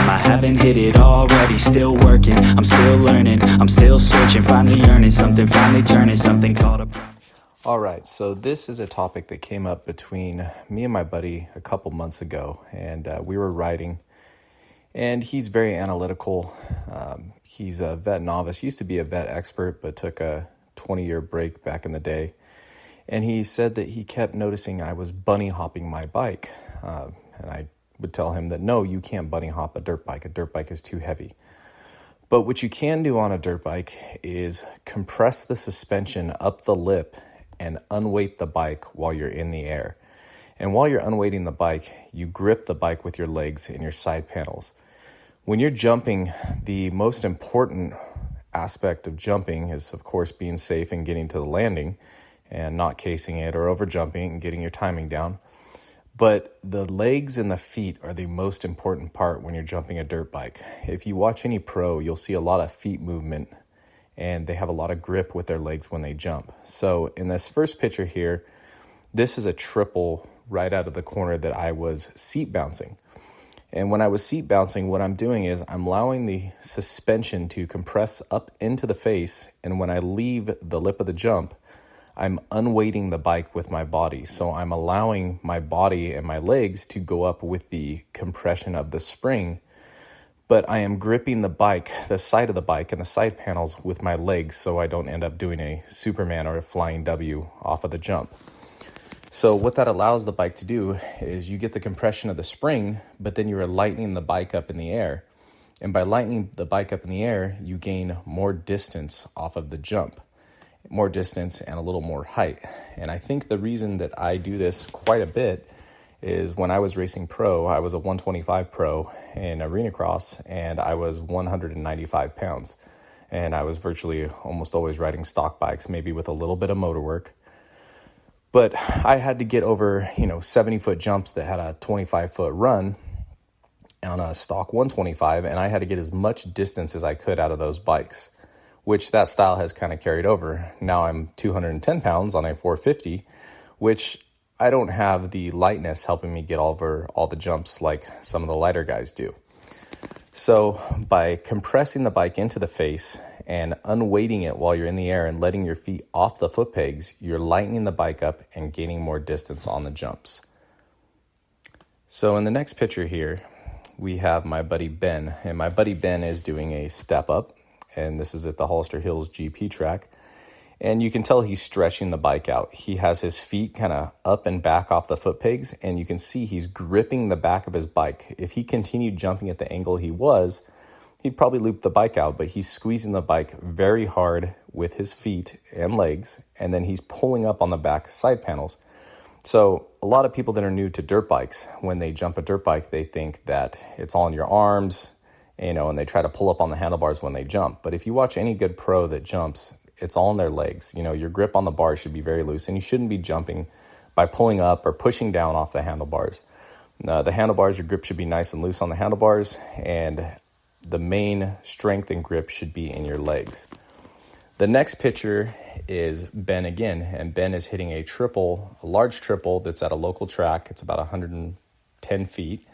time. I haven't hit it already, still working, I'm still learning, I'm still searching, finally earning something, finally turning something called a... All right, so this is a topic that came up between me and my buddy a couple months ago, and we were riding, and he's very analytical. He's a vet novice, used to be a vet expert, but took a 20-year break back in the day. And he said that he kept noticing I was bunny hopping my bike. And I would tell him that, no, you can't bunny hop a dirt bike. A dirt bike is too heavy. But what you can do on a dirt bike is compress the suspension up the lip and unweight the bike while you're in the air. And while you're unweighting the bike, you grip the bike with your legs and your side panels. When you're jumping, the most important aspect of jumping is, of course, being safe and getting to the landing and not casing it or over jumping and getting your timing down. But the legs and the feet are the most important part when you're jumping a dirt bike. If you watch any pro, you'll see a lot of feet movement, and they have a lot of grip with their legs when they jump. So in this first picture here, this is a triple right out of the corner that I was seat bouncing. And when I was seat bouncing, what I'm doing is I'm allowing the suspension to compress up into the face, and when I leave the lip of the jump, I'm unweighting the bike with my body. So I'm allowing my body and my legs to go up with the compression of the spring, but I am gripping the bike, the side of the bike and the side panels with my legs so I don't end up doing a Superman or a flying W off of the jump. So what that allows the bike to do is you get the compression of the spring, but then you're lightening the bike up in the air. And by lightening the bike up in the air, you gain more distance off of the jump. More distance and a little more height. And I think the reason that I do this quite a bit is when I was racing pro, I was a 125 pro in arena cross, and I was 195 pounds. And I was virtually almost always riding stock bikes, maybe with a little bit of motor work. But I had to get over, 70-foot jumps that had a 25-foot run on a stock 125, and I had to get as much distance as I could out of those bikes, which that style has kind of carried over. Now I'm 210 pounds on a 450, which I don't have the lightness helping me get over all the jumps like some of the lighter guys do. So by compressing the bike into the face and unweighting it while you're in the air and letting your feet off the foot pegs, you're lightening the bike up and gaining more distance on the jumps. So in the next picture here, we have my buddy Ben, and my buddy Ben is doing a step up, and this is at the Hollister Hills GP track. And you can tell he's stretching the bike out. He has his feet kind of up and back off the foot pegs, and you can see he's gripping the back of his bike. If he continued jumping at the angle he was, he'd probably loop the bike out, but he's squeezing the bike very hard with his feet and legs, and then he's pulling up on the back side panels. So a lot of people that are new to dirt bikes, when they jump a dirt bike, they think that it's all in your arms, and they try to pull up on the handlebars when they jump. But if you watch any good pro that jumps, it's all in their legs. Your grip on the bar should be very loose, and you shouldn't be jumping by pulling up or pushing down off the handlebars. The handlebars, your grip should be nice and loose on the handlebars, and the main strength and grip should be in your legs. The next picture is Ben again, and Ben is hitting a large triple that's at a local track. It's about 110 feet,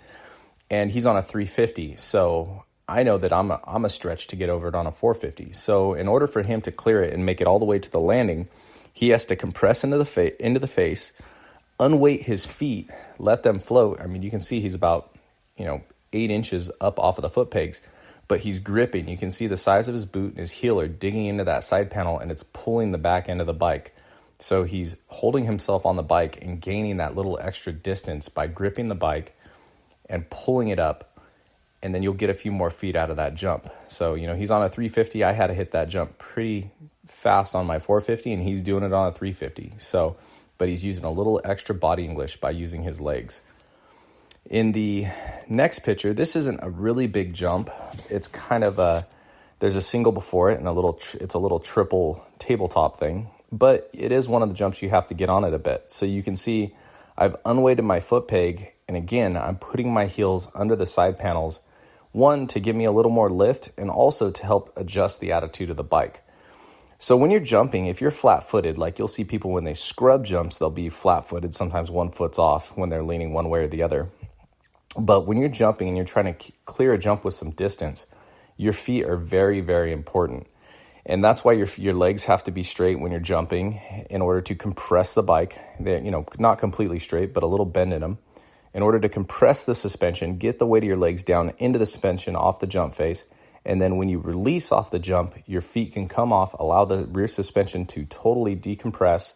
and he's on a 350. So I know that I'm a stretch to get over it on a 450. So in order for him to clear it and make it all the way to the landing, he has to compress into the face, unweight his feet, let them float. I mean, you can see he's about 8 inches up off of the foot pegs, but he's gripping. You can see the size of his boot and his heel are digging into that side panel, and it's pulling the back end of the bike. So he's holding himself on the bike and gaining that little extra distance by gripping the bike and pulling it up. And then you'll get a few more feet out of that jump. So, he's on a 350. I had to hit that jump pretty fast on my 450, and he's doing it on a 350. So, but he's using a little extra body English by using his legs. In the next picture, this isn't a really big jump. It's kind of there's a single before it, and it's a little triple tabletop thing. But it is one of the jumps you have to get on it a bit. So you can see I've unweighted my foot peg, and again, I'm putting my heels under the side panels. One, to give me a little more lift, and also to help adjust the attitude of the bike. So when you're jumping, if you're flat-footed, like you'll see people when they scrub jumps, they'll be flat-footed. Sometimes one foot's off when they're leaning one way or the other. But when you're jumping and you're trying to clear a jump with some distance, your feet are very, very important. And that's why your legs have to be straight when you're jumping in order to compress the bike. They're, not completely straight, but a little bend in them. In order to compress the suspension, get the weight of your legs down into the suspension off the jump face. And then when you release off the jump, your feet can come off, allow the rear suspension to totally decompress,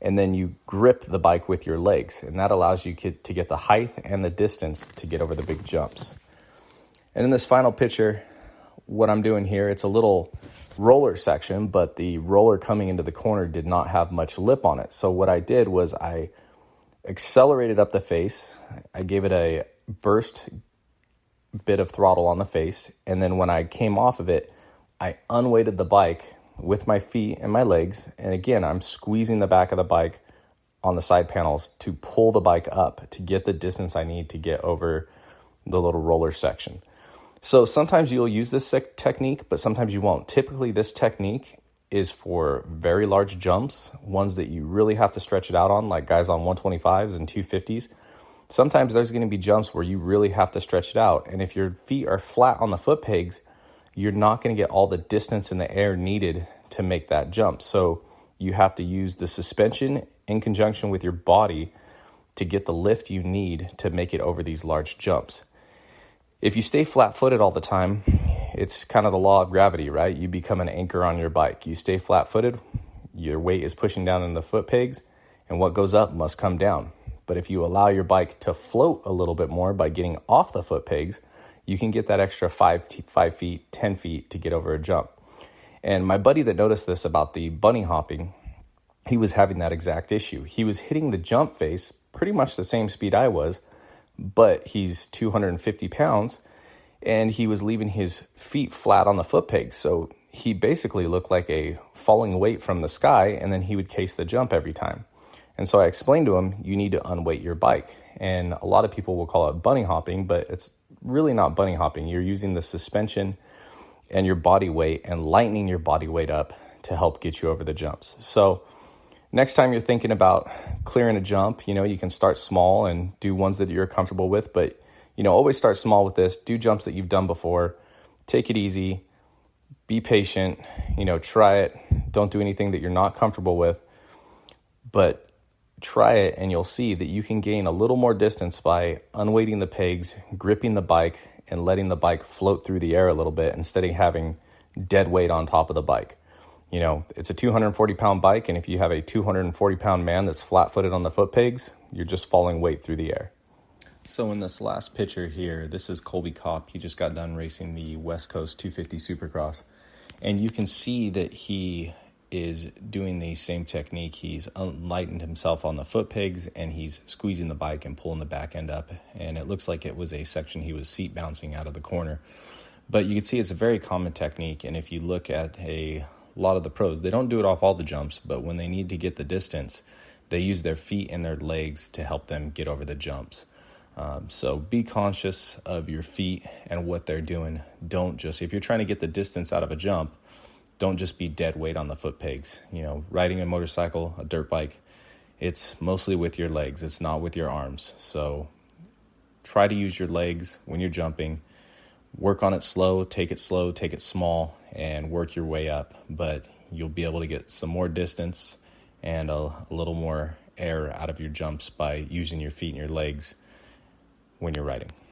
and then you grip the bike with your legs. And that allows you to get the height and the distance to get over the big jumps. And in this final picture, what I'm doing here, it's a little roller section, but the roller coming into the corner did not have much lip on it. So what I did was I accelerated up the face. I gave it a burst bit of throttle on the face. And then when I came off of it, I unweighted the bike with my feet and my legs. And again, I'm squeezing the back of the bike on the side panels to pull the bike up to get the distance I need to get over the little roller section. So sometimes you'll use this technique, but sometimes you won't. Typically, this technique is for very large jumps, ones that you really have to stretch it out on, like guys on 125s and 250s. Sometimes there's going to be jumps where you really have to stretch it out. And if your feet are flat on the foot pegs, you're not going to get all the distance in the air needed to make that jump. So you have to use the suspension in conjunction with your body to get the lift you need to make it over these large jumps. If you stay flat-footed all the time, it's kind of the law of gravity, right? You become an anchor on your bike. You stay flat-footed, your weight is pushing down in the foot pegs, and what goes up must come down. But if you allow your bike to float a little bit more by getting off the foot pegs, you can get that extra 5 feet, 10 feet to get over a jump. And my buddy that noticed this about the bunny hopping, he was having that exact issue. He was hitting the jump face pretty much the same speed I was, but he's 250 pounds, and he was leaving his feet flat on the foot pegs. So he basically looked like a falling weight from the sky, and then he would case the jump every time. And so I explained to him, you need to unweight your bike. And a lot of people will call it bunny hopping, but it's really not bunny hopping. You're using the suspension and your body weight and lightening your body weight up to help get you over the jumps. So next time you're thinking about clearing a jump, you can start small and do ones that you're comfortable with, but, always start small with this. Do jumps that you've done before. Take it easy. Be patient. Try it. Don't do anything that you're not comfortable with, but try it and you'll see that you can gain a little more distance by unweighting the pegs, gripping the bike, and letting the bike float through the air a little bit instead of having dead weight on top of the bike. It's a 240-pound bike, and if you have a 240-pound man that's flat-footed on the foot pegs, you're just falling weight through the air. So in this last picture here, this is Colby Kopp. He just got done racing the West Coast 250 Supercross, and you can see that he is doing the same technique. He's lightened himself on the foot pegs, and he's squeezing the bike and pulling the back end up, and it looks like it was a section he was seat bouncing out of the corner. But you can see it's a very common technique, and if you look at a lot of the pros, they don't do it off all the jumps, but when they need to get the distance, they use their feet and their legs to help them get over the jumps. So be conscious of your feet and what they're doing. If you're trying to get the distance out of a jump, don't just be dead weight on the foot pegs. Riding a motorcycle, a dirt bike, it's mostly with your legs. It's not with your arms. So try to use your legs when you're jumping. Work on it slow, take it small, and work your way up. But you'll be able to get some more distance and a little more air out of your jumps by using your feet and your legs when you're riding.